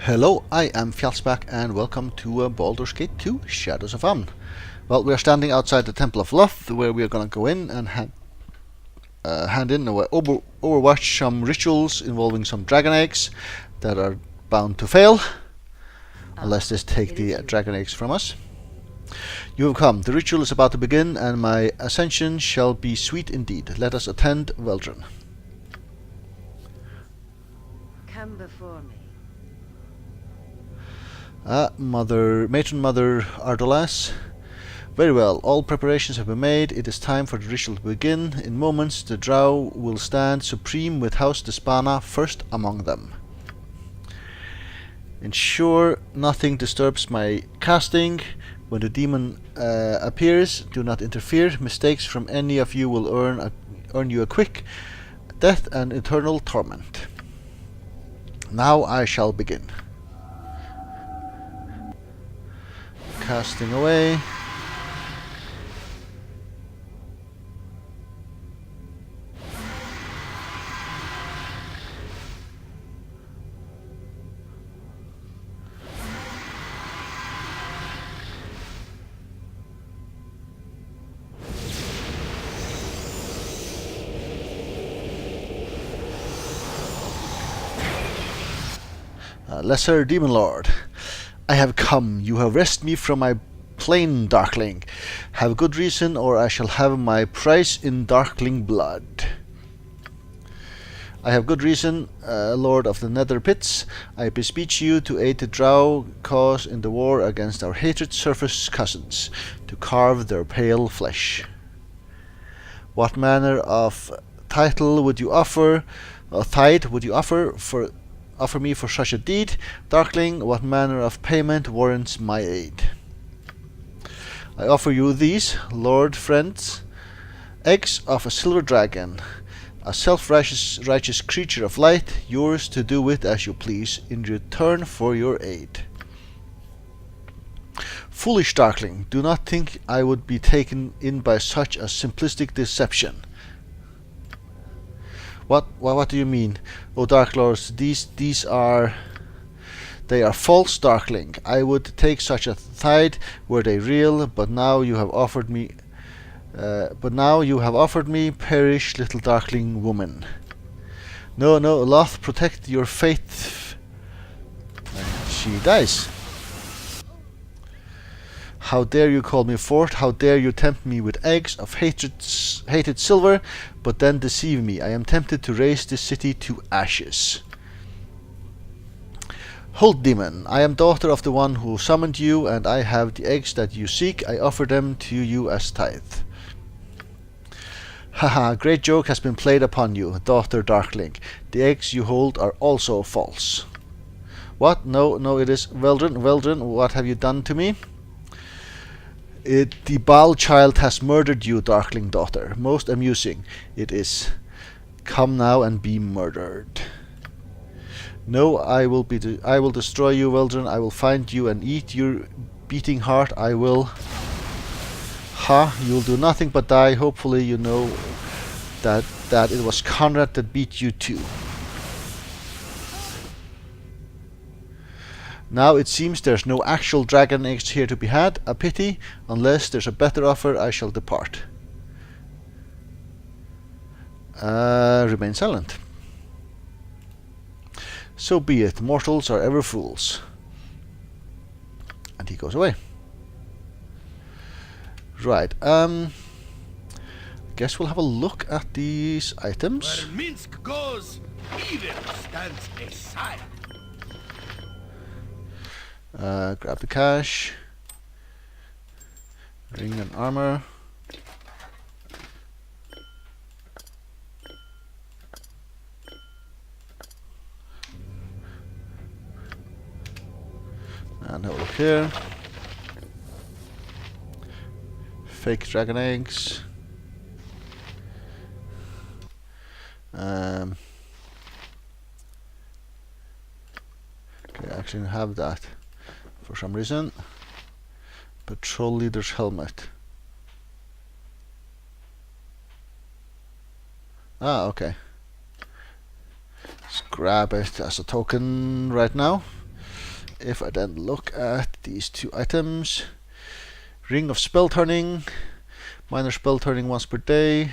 Hello, I am Fjallsback and welcome to Baldur's Gate 2 Shadows of Amn. Well, we are standing outside the Temple of Luth, where we are going to go in and hand in or overwatch some rituals involving some dragon eggs that are bound to fail, unless they take the dragon eggs from us. You have come. The ritual is about to begin, and my ascension shall be sweet indeed. Let us attend Veldren. Come before me. Matron Mother Ardolas. Very well, all preparations have been made. It is time for the ritual to begin. In moments, the drow will stand supreme with House Despana first among them. Ensure nothing disturbs my casting. When the demon appears, do not interfere. Mistakes from any of you will earn you a quick death and eternal torment. Now I shall begin. Casting away. Lesser Demon Lord, I have come. You have wrested me from my plain Darkling. Have good reason, or I shall have my price in Darkling blood. I have good reason, Lord of the Nether Pits. I beseech you to aid the Drow cause in the war against our hated surface cousins, to carve their pale flesh. What manner of title would you offer? Tithe would you offer me for such a deed? Darkling, what manner of payment warrants my aid? I offer you these, Lord friends, eggs of a silver dragon, a self-righteous creature of light, yours to do with as you please, in return for your aid. Foolish Darkling, do not think I would be taken in by such a simplistic deception. What do you mean? O Dark Lords, they are false, Darkling. I would take such a tithe were they real, but now you have offered me perish, little Darkling woman. No, Loth, protect your faith. She dies. How dare you call me forth? How dare you tempt me with eggs of hated silver, but then deceive me? I am tempted to raise this city to ashes. Hold, demon, I am daughter of the one who summoned you, and I have the eggs that you seek. I offer them to you as tithe. Haha, great joke has been played upon you, daughter Darkling. The eggs you hold are also false. What? No, it is Veldren, what have you done to me? The Baal child has murdered you, Darkling daughter. Most amusing it is. Come now and be murdered. No, I will destroy you, Veldren. I will find you and eat your beating heart. I will. Ha! You'll do nothing but die. Hopefully, you know that it was Conrad that beat you too. Now it seems there's no actual dragon eggs here to be had. A pity. Unless there's a better offer, I shall depart. Remain silent. So be it. Mortals are ever fools. And he goes away. Right. Guess we'll have a look at these items. Where Minsk goes, evil stands aside. Grab the cash. Ring and armor. And have a look here. Fake dragon eggs. Okay, I actually have that for some reason. Patrol leader's helmet. Ah, okay. Let's grab it as a token right now. if I then look at these two items, Ring of Spell Turning, minor spell turning once per day.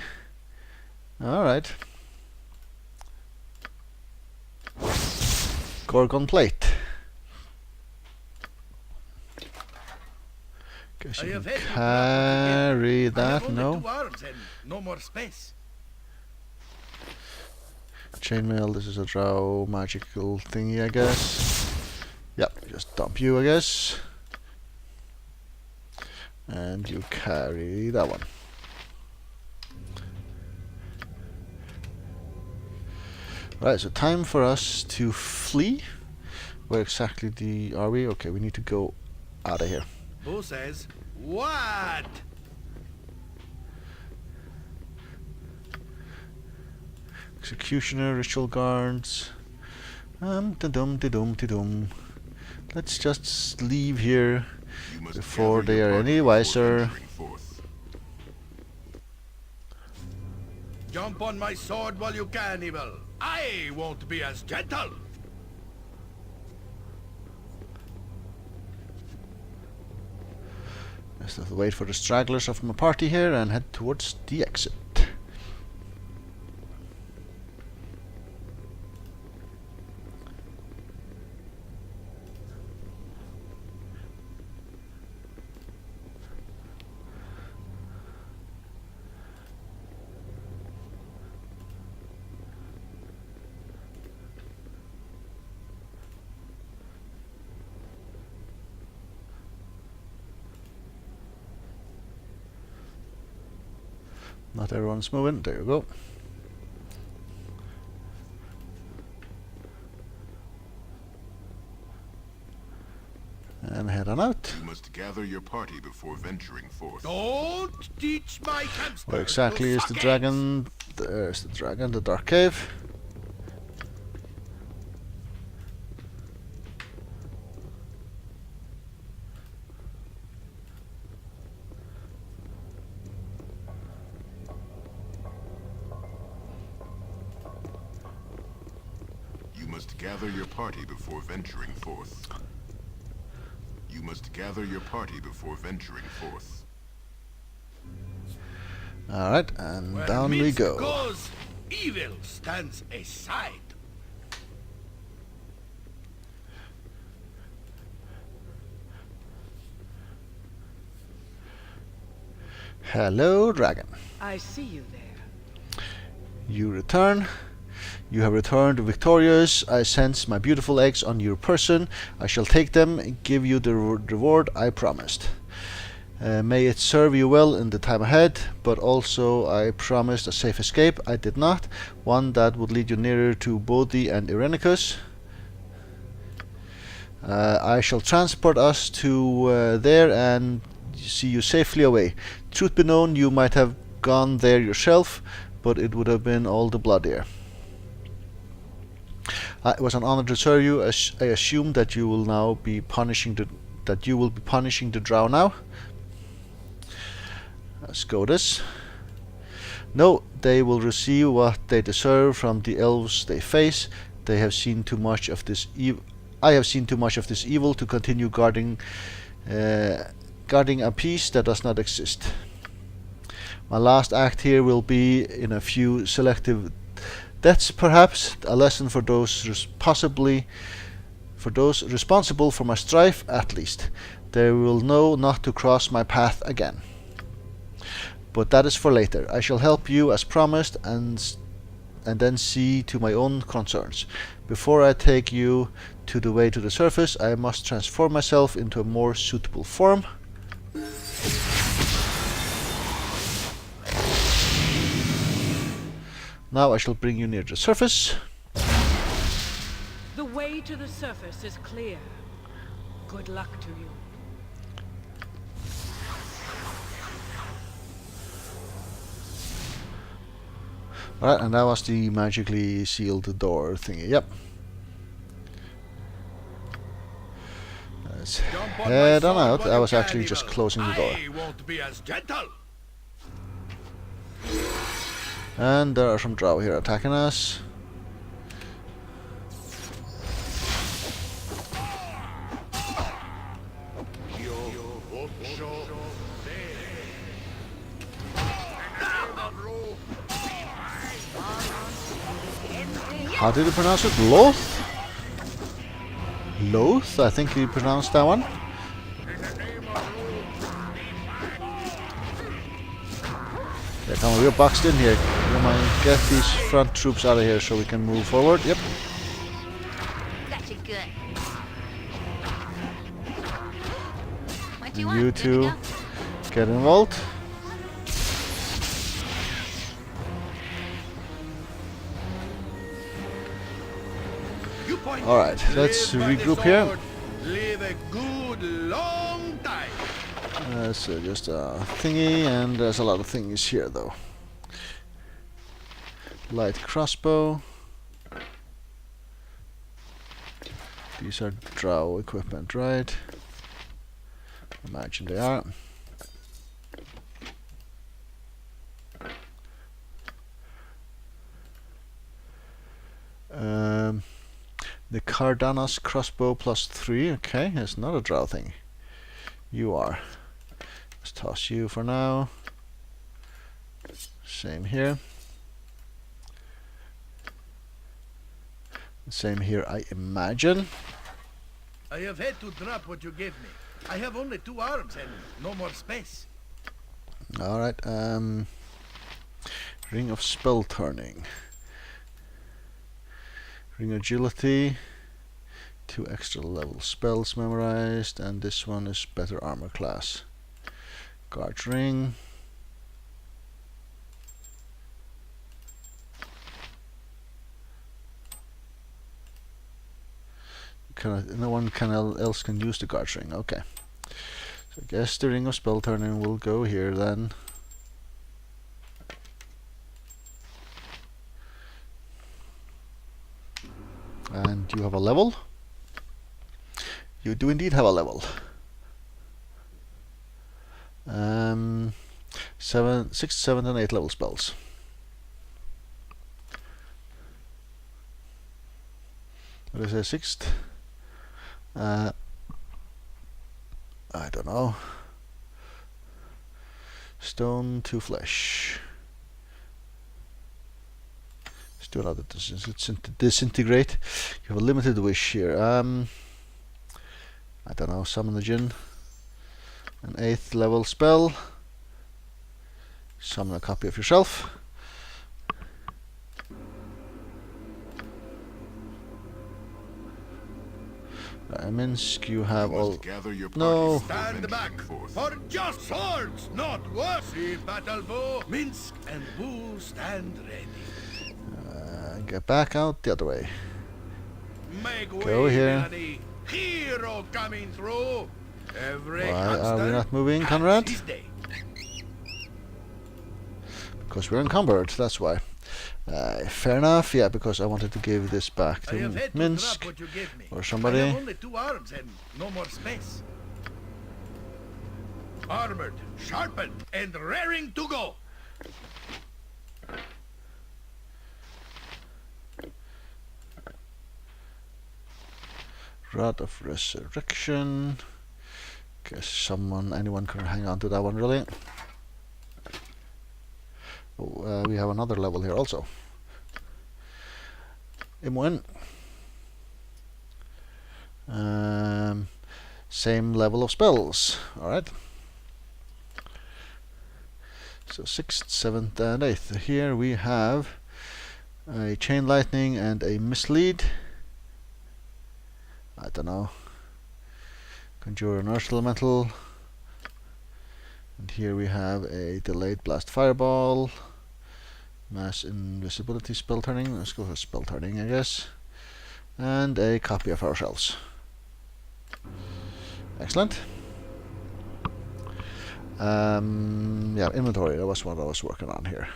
Alright. Gorgon Plate. Guess you can carry that, no? No more space. Chainmail, this is a drow magical thingy, I guess. Yep, just dump you, I guess. And you carry that one. Right, so time for us to flee. Where exactly are we? Okay, we need to go out of here. Who says what? Executioner, ritual guards. Dum. Let's just leave here before they are any wiser. Jump on my sword while you can, evil. I won't be as gentle. Just have to wait for the stragglers of my party here and head towards the exit. Not everyone's moving. There you go. And head on out. You must gather your party before venturing forth. Don't teach my hamster. Where exactly to is the suck dragon? There's the dragon, the dark cave. You must gather your party before venturing forth. You must gather your party before venturing forth. Alright, and Where down we midst go. goes, evil stands aside. Hello, dragon. I see you there. You return. You have returned victorious. I sense my beautiful eggs on your person. I shall take them and give you the reward I promised. May it serve you well in the time ahead, but also I promised a safe escape. I did not. One that would lead you nearer to Bodhi and Irenicus. I shall transport us to there and see you safely away. Truth be known, you might have gone there yourself, but it would have been all the bloodier. It was an honor to serve you. I assume that you will now be punishing the drow now. Let's go this. No, they will receive what they deserve from the elves they face. They have seen too much of this evil. I have seen too much of this evil to continue guarding a peace that does not exist. My last act here will be in a few selective deaths, perhaps a lesson for those responsible for my strife. At least they will know not to cross my path again. But that is for later. I shall help you as promised, and then see to my own concerns. Before I take you to the way to the surface, I must transform myself into a more suitable form. Now I shall bring you near the surface. The way to the surface is clear. Good luck to you. Alright, and that was the magically sealed door thingy. Yep. Let's head on out. I was actually just closing the door. I won't be as gentle. And there are some drow here attacking us. How did you pronounce it? Loth? Loth, I think you pronounced that one. Yeah, come on, we're boxed in here. Come on, get these front troops out of here so we can move forward. Yep. Gotcha good. What do you And want? you Good to two go? get involved. You point. Alright, let's Live by the regroup here. sword. Live a good long time. That's just a thingy, and there's a lot of thingies here though. Light crossbow. These are drow equipment, right? Imagine they are. The Cardanas crossbow +3. Okay, it's not a drow thing. You are. Let's toss you for now. Same here. Same here, I imagine. I have had to drop what you gave me. I have only 2 arms and no more space. Alright, Ring of Spell Turning. Ring Agility. 2 extra level spells memorized, and this one is better armor class. Guard Ring. No one else can use the guard ring. Okay. So I guess the Ring of Spell Turning will go here then. And you have a level? You do indeed have a level. 7, 6, 7, and 8 level spells. What is a 6th? I don't know. Stone to flesh. Let's do another disintegrate. You have a limited wish here. I don't know. Summon the Jinn. An 8th level spell. Summon a copy of yourself. Minsk, you have all. Gather your No. party before Stand back venturing forth. for just swords, not worse. See battle bow, Minsk and Boo stand ready. Get back out the other way. Make Go way, here. Melody. Hero coming through. Every Why are we hamster not moving, has Conrad? his day. Because we're encumbered, that's why. Fair enough, yeah, because I wanted to give this back I have to had to Minsk drop what you gave me. or I somebody. have only 2 arms and no more space. Armored, sharpened, and raring to go. Rod of Resurrection. Guess anyone can hang on to that one, really. Oh, we have another level here also. M1. Same level of spells. Alright. So 6th, 7th, and 8th. Here we have a Chain Lightning and a Mislead. I don't know. Conjure an Earth Elemental. And here we have a Delayed Blast Fireball. Mass Invisibility Spell Turning. Let's go for Spell Turning, I guess. And a copy of ourselves. Excellent. Yeah, inventory. That was what I was working on here.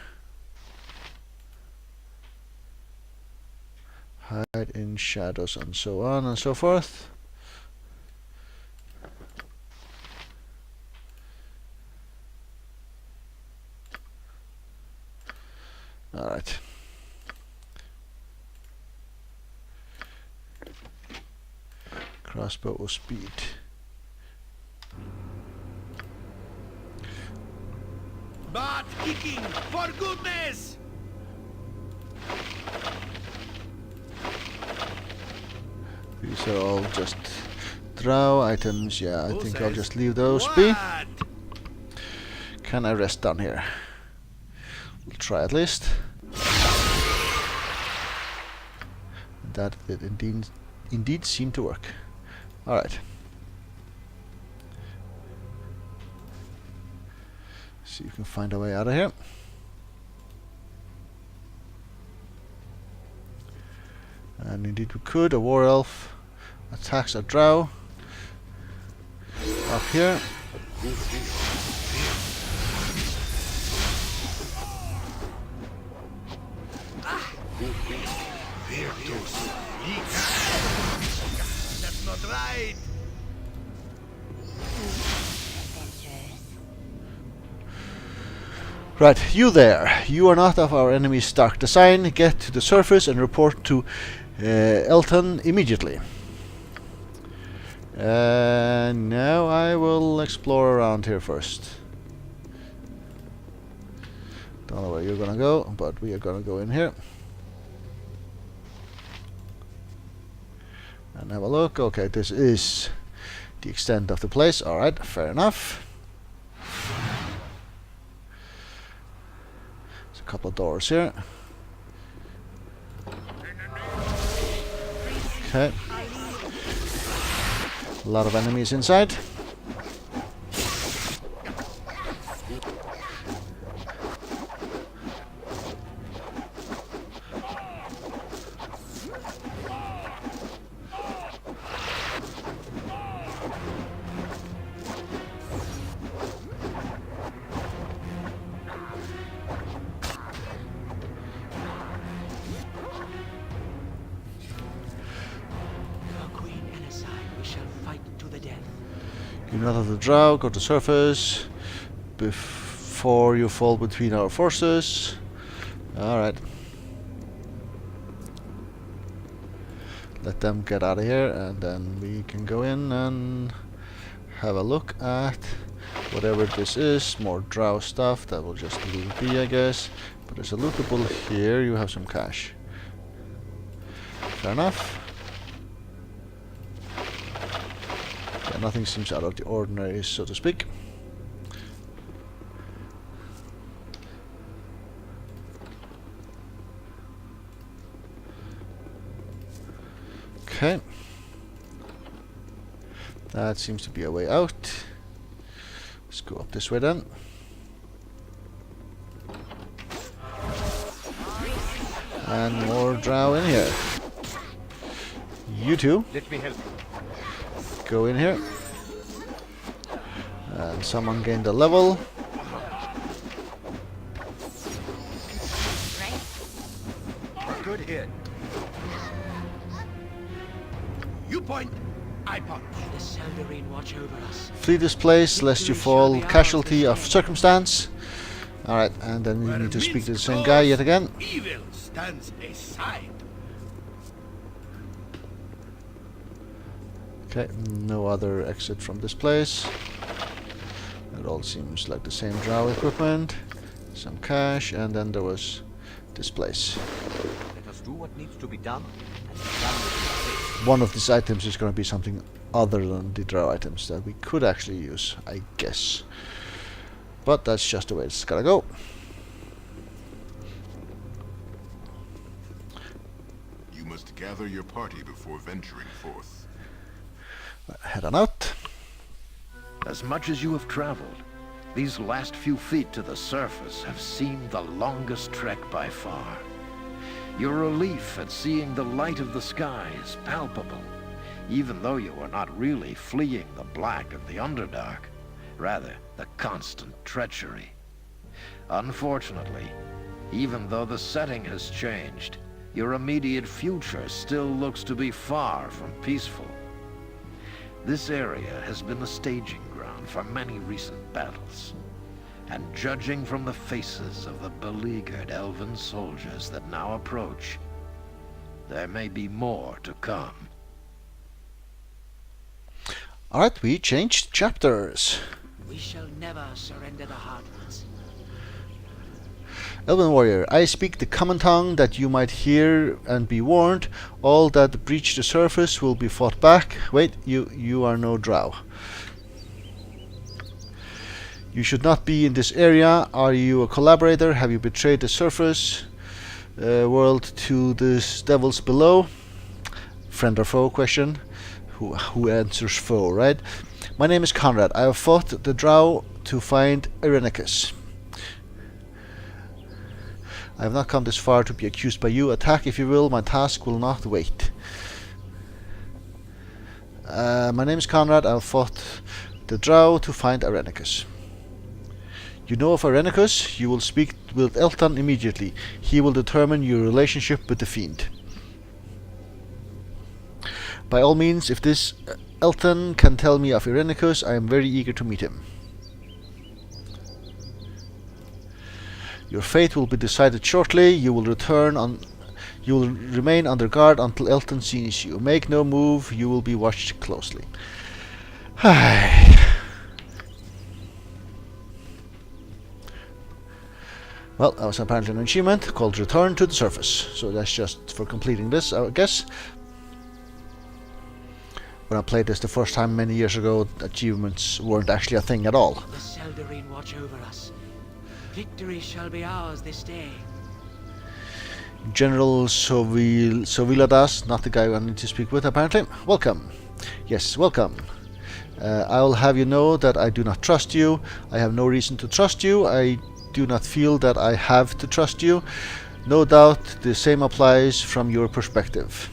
Hide in shadows and so on and so forth. Alright. Crossbow speed. Butt kicking, for goodness! So I'll just draw items. Yeah, I think I'll just leave those be. What? Can I rest down here? We'll try at least. That did indeed seem to work. Alright. See if you can find a way out of here. And indeed we could. A war elf attacks a drow up here. That's not right. Right, you there. You are not of our enemy's dark design. Get to the surface and report to Elton immediately. Now I will explore around here first. Don't know where you're gonna go, but we are gonna go in here and have a look. Okay, this is the extent of the place. Alright, fair enough. There's a couple of doors here. Okay. A lot of enemies inside. You not have the drow, go to surface before you fall between our forces. Alright. Let them get out of here and then we can go in and have a look at whatever this is. More drow stuff, that will just leave it be, I guess. But there's a lootable here, you have some cash. Fair enough. Yeah, nothing seems out of the ordinary, so to speak. Okay. That seems to be a way out. Let's go up this way then. And more drow in here. You two. Let me help. Go in here. And someone gained a level. Good hit. You point, I punch. The Seldarine watch over us. Flee this place lest you fall casualty of circumstance. Alright, and then we Where need to speak to the Minsk same goes, guy yet again. Evil stands aside. Okay, no other exit from this place. It all seems like the same drow equipment. Some cash, and then there was this place. Let us do what needs to be done, and be done with it. One of these items is going to be something other than the drow items that we could actually use, I guess. But that's just the way it's gotta go. You must gather your party before venturing forth. Head on out. As much as you have traveled, these last few feet to the surface have seemed the longest trek by far. Your relief at seeing the light of the sky is palpable, even though you are not really fleeing the black of the Underdark, rather the constant treachery. Unfortunately, even though the setting has changed, your immediate future still looks to be far from peaceful. This area has been the staging ground for many recent battles, and judging from the faces of the beleaguered elven soldiers that now approach, there may be more to come. Alright, we changed chapters. We shall never surrender the Hardwoods. Elven warrior, I speak the common tongue that you might hear and be warned. All that breach the surface will be fought back. Wait, you are no drow. You should not be in this area. Are you a collaborator? Have you betrayed the surface world to the devils below? Friend or foe question. Who answers foe, right? My name is Conrad. I have fought the drow to find Irenicus. I have not come this far to be accused by you. Attack if you will. My task will not wait. My name is Conrad. I have fought the drow to find Irenicus. You know of Irenicus? You will speak with Elton immediately. He will determine your relationship with the fiend. By all means, if this Elton can tell me of Irenicus, I am very eager to meet him. Your fate will be decided shortly. You will remain under guard until Elton sees you. Make no move. You will be watched closely. Well, that was apparently an achievement called Return to the Surface. So that's just for completing this, I guess. When I played this the first time many years ago, achievements weren't actually a thing at all. The Seldarine watch over us. Victory shall be ours this day. General Soviladas, not the guy I need to speak with apparently. Welcome. Yes, welcome. I will have you know that I do not trust you. I have no reason to trust you. I do not feel that I have to trust you. No doubt the same applies from your perspective.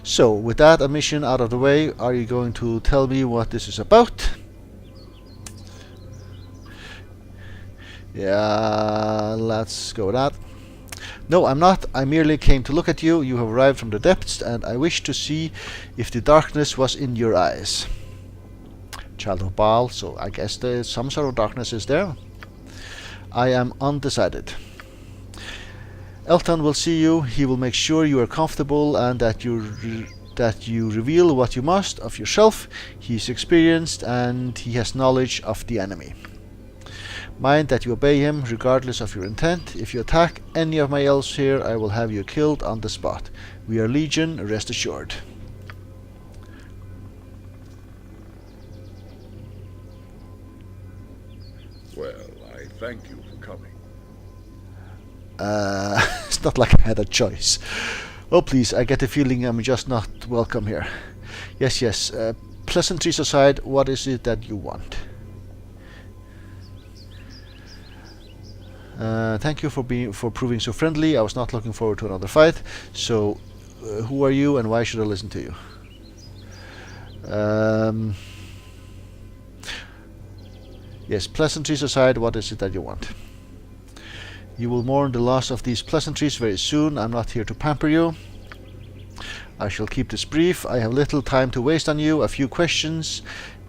So, with that admission out of the way, are you going to tell me what this is about? Yeah, let's go with that. No, I'm not. I merely came to look at you. You have arrived from the depths, and I wish to see if the darkness was in your eyes. Child of Baal, so I guess there's some sort of darkness is there. I am undecided. Elton will see you. He will make sure you are comfortable and that you reveal what you must of yourself. He is experienced and he has knowledge of the enemy. Mind that you obey him regardless of your intent. If you attack any of my elves here, I will have you killed on the spot. We are Legion, rest assured. Well, I thank you for coming. It's not like I had a choice. Oh please, I get the feeling I'm just not welcome here. Yes, pleasantries aside, what is it that you want? Thank you for proving so friendly. I was not looking forward to another fight. So, who are you and why should I listen to you? Yes, pleasantries aside, what is it that you want? You will mourn the loss of these pleasantries very soon. I'm not here to pamper you. I shall keep this brief. I have little time to waste on you. A few questions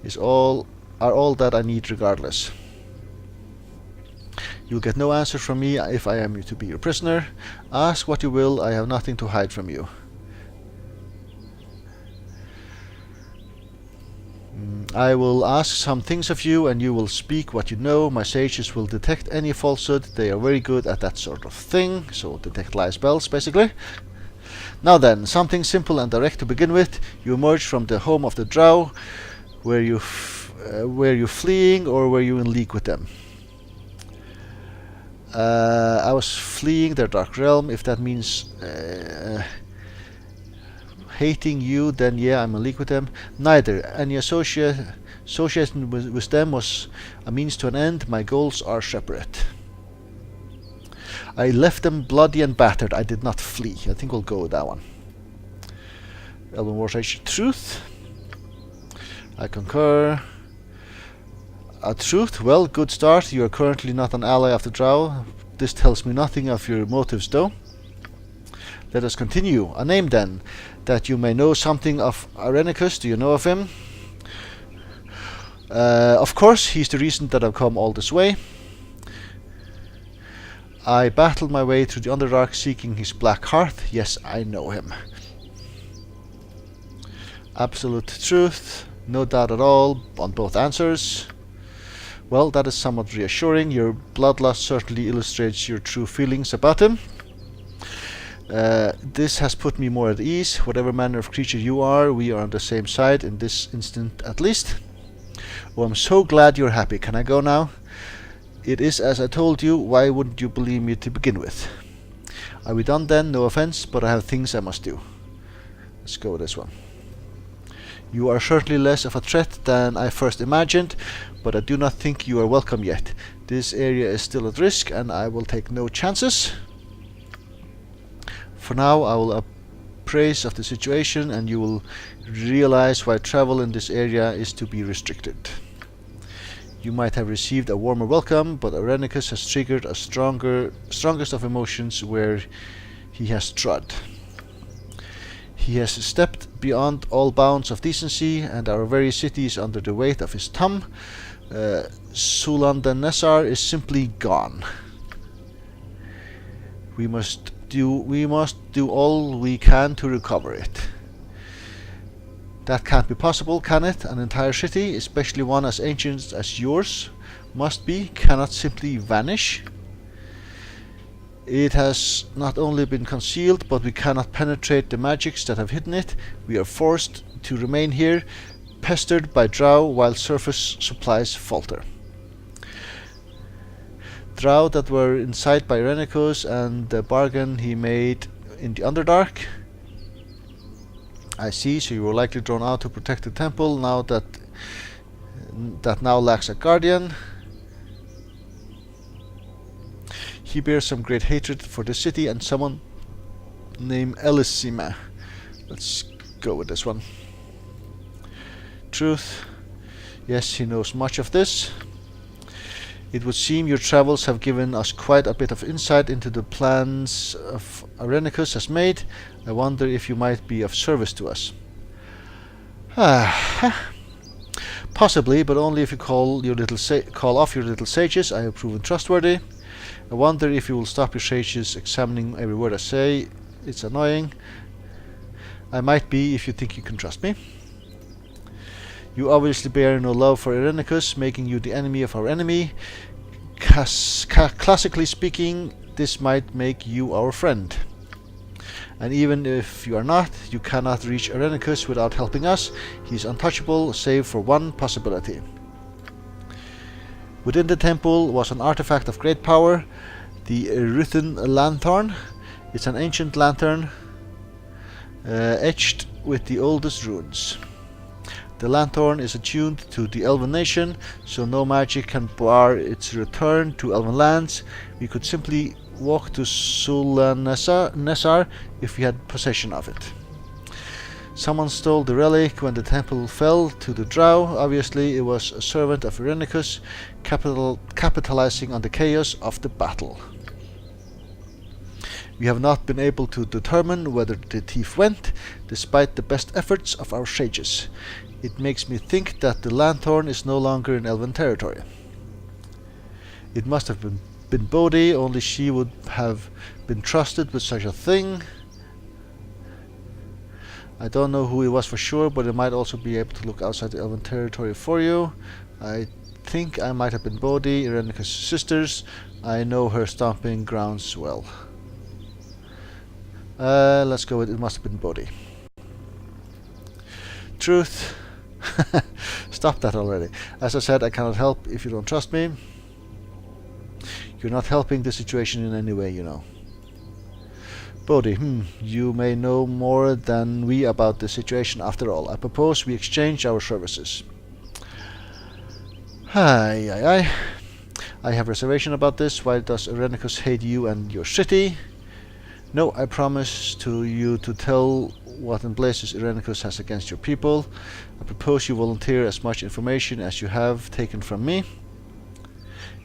are all that I need regardless. You'll get no answer from me if I am to be your prisoner. Ask what you will. I have nothing to hide from you. I will ask some things of you, and you will speak what you know. My sages will detect any falsehood. They are very good at that sort of thing. So detect lies, spells, basically. Now then, something simple and direct to begin with. You emerge from the home of the drow. Were you fleeing, or were you in league with them? I was fleeing their dark realm. If that means hating you, then yeah, I'm in league with them. Neither. Any association with them was a means to an end. My goals are separate. I left them bloody and battered. I did not flee. I think we'll go with that one. Elven War Sage. Truth. I concur. Truth. Well, good start. You are currently not an ally of the drow. This tells me nothing of your motives, though. Let us continue. A name, then, that you may know something of Irenicus. Do you know of him? Of course, he's the reason that I've come all this way. I battled my way through the Underdark seeking his black heart. Yes, I know him. Absolute truth. No doubt at all on both answers. Well, that is somewhat reassuring. Your bloodlust certainly illustrates your true feelings about him. This has put me more at ease. Whatever manner of creature you are, we are on the same side in this instant at least. Oh, I'm so glad you're happy. Can I go now? It is as I told you. Why wouldn't you believe me to begin with? Are we done then? No offense, but I have things I must do. Let's go with this one. You are certainly less of a threat than I first imagined, but I do not think you are welcome yet. This area is still at risk, and I will take no chances. For now, I will appraise of the situation, and you will realize why travel in this area is to be restricted. You might have received a warmer welcome, but Irenicus has triggered a strongest of emotions where he has trod. He has stepped beyond all bounds of decency, and our very city is under the weight of his thumb. Sulandanesar is simply gone. We must do all we can to recover it. That can't be possible, can it? An entire city, especially one as ancient as yours must be, cannot simply vanish. It has not only been concealed, but we cannot penetrate the magics that have hidden it. We are forced to remain here, pestered by drow while surface supplies falter. Drow that were in sight by Irenicus and the bargain he made in the Underdark. I see, so you were likely drawn out to protect the temple now that now lacks a guardian. He bears some great hatred for the city and someone named Elisima. Let's go with this one. Truth. Yes, he knows much of this. It would seem your travels have given us quite a bit of insight into the plans of Irenicus has made. I wonder if you might be of service to us. Possibly, but only if you call off your little sages. I have proven trustworthy. I wonder if you will stop your sages examining every word I say. It's annoying. I might be if you think you can trust me. You obviously bear no love for Irenicus, making you the enemy of our enemy. Classically speaking, this might make you our friend. And even if you are not, you cannot reach Irenicus without helping us. He is untouchable, save for one possibility. Within the temple was an artifact of great power, the Ruthen Lanthorn. It's an ancient lantern etched with the oldest runes. The lanthorn is attuned to the Elven nation, so no magic can bar its return to Elven lands. We could simply walk to Sulandanesar if we had possession of it. Someone stole the relic when the temple fell to the drow. Obviously, it was a servant of Irenicus, capitalizing on the chaos of the battle. We have not been able to determine whether the thief went, despite the best efforts of our sages. It makes me think that the lanthorn is no longer in Elven territory. It must have been Bodhi, only she would have been trusted with such a thing. I don't know who it was for sure, but it might also be able to look outside the Elven territory for you. I think I might have been Bodhi, Irenicus' sisters. I know her stomping grounds well. Let's go with it must have been Bodhi. Truth. Stop that already. As I said, I cannot help if you don't trust me. You're not helping the situation in any way, you know. Bodhi, you may know more than we about the situation after all. I propose we exchange our services. I have reservation about this. Why does Irenicus hate you and your city? No, I promise to you to tell what in blazes Irenicus has against your people. I propose you volunteer as much information as you have taken from me.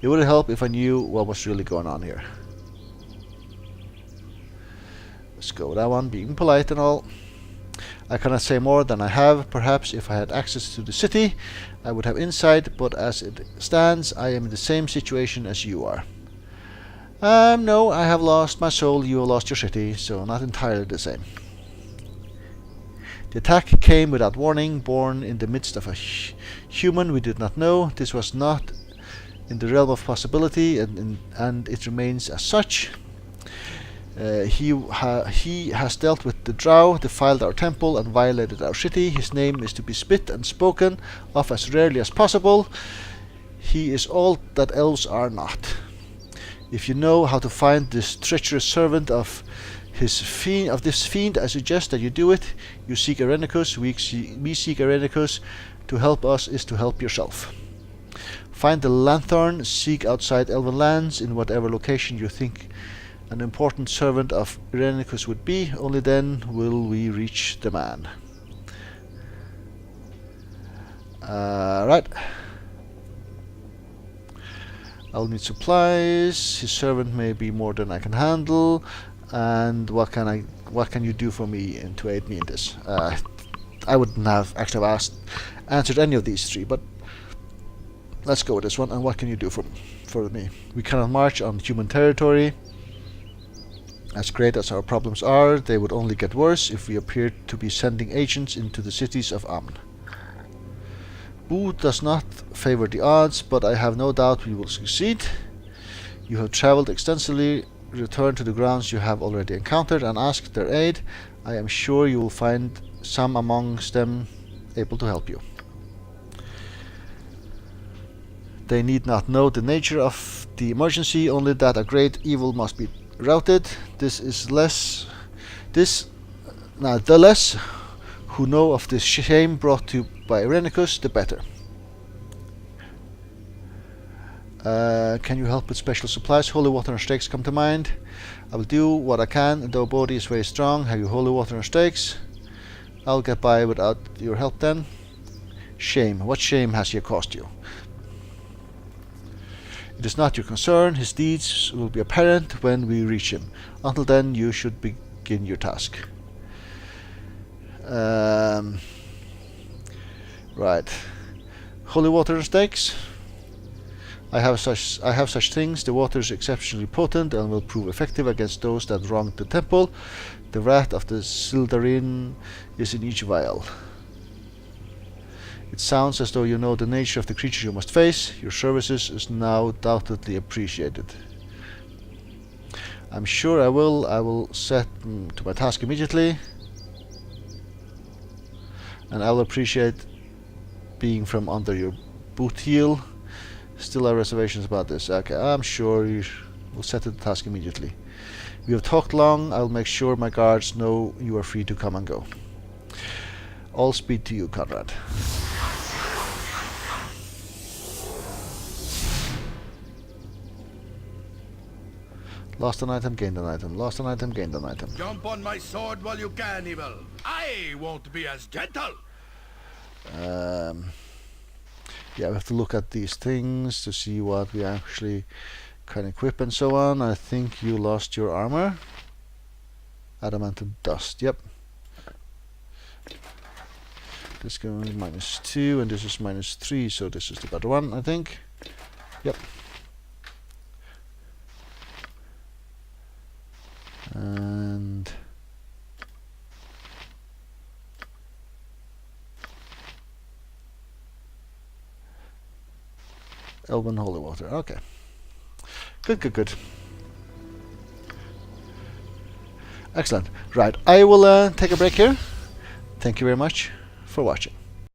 It would help if I knew what was really going on here. Let's go with that one, being polite and all. I cannot say more than I have. Perhaps if I had access to the city, I would have insight, but as it stands, I am in the same situation as you are. No, I have lost my soul, you have lost your city, so not entirely the same. The attack came without warning, born in the midst of a human we did not know. This was not in the realm of possibility, and it remains as such. He has dealt with the Drow, defiled our temple, and violated our city. His name is to be spit and spoken of as rarely as possible. He is all that elves are not. If you know how to find this treacherous servant of this fiend, I suggest that you do it. You seek Irenicus, we seek Irenicus. To help us is to help yourself. Find the lanthorn, seek outside Elven lands in whatever location you think an important servant of Irenicus would be. Only then will we reach the man. Right. I'll need supplies. His servant may be more than I can handle. And what can you do for me to aid me in this? I wouldn't have actually answered any of these three, but let's go with this one. And what can you do for me? We cannot march on human territory. As great as our problems are, they would only get worse if we appeared to be sending agents into the cities of Amn. Boo does not favor the odds, but I have no doubt we will succeed. You have traveled extensively. Return to the grounds you have already encountered and ask their aid. I am sure you will find some amongst them able to help you. They need not know the nature of the emergency, only that a great evil must be routed. The less who know of this shame brought to you by Irenicus, the better. Can you help with special supplies? Holy water and stakes come to mind. I will do what I can, though Bodhi is very strong. Have you holy water and stakes? I'll get by without your help then. Shame. What shame has he caused you? It is not your concern. His deeds will be apparent when we reach him. Until then, you should begin your task. Right. Holy water and stakes. I have such things. The water is exceptionally potent and will prove effective against those that wronged the temple. The wrath of the Sildarin is in each vial. It sounds as though you know the nature of the creature you must face. Your services is now doubtedly appreciated. I'm sure I will. I will set to my task immediately. And I will appreciate being from under your boot heel. Still have reservations about this. Okay, I'm sure you will set to the task immediately. We have talked long. I'll make sure my guards know you are free to come and go. All speed to you, Conrad. Lost an item, gained an item. Lost an item, gained an item. Jump on my sword while you can, Evil. I won't be as gentle. Yeah, we have to look at these things to see what we actually can equip and so on. I think you lost your armor. Adamantine dust, yep. This goes -2 and this is -3, so this is the better one, I think. Yep. And Elven Holy Water, okay. Good. Excellent. Right, I will take a break here. Thank you very much for watching.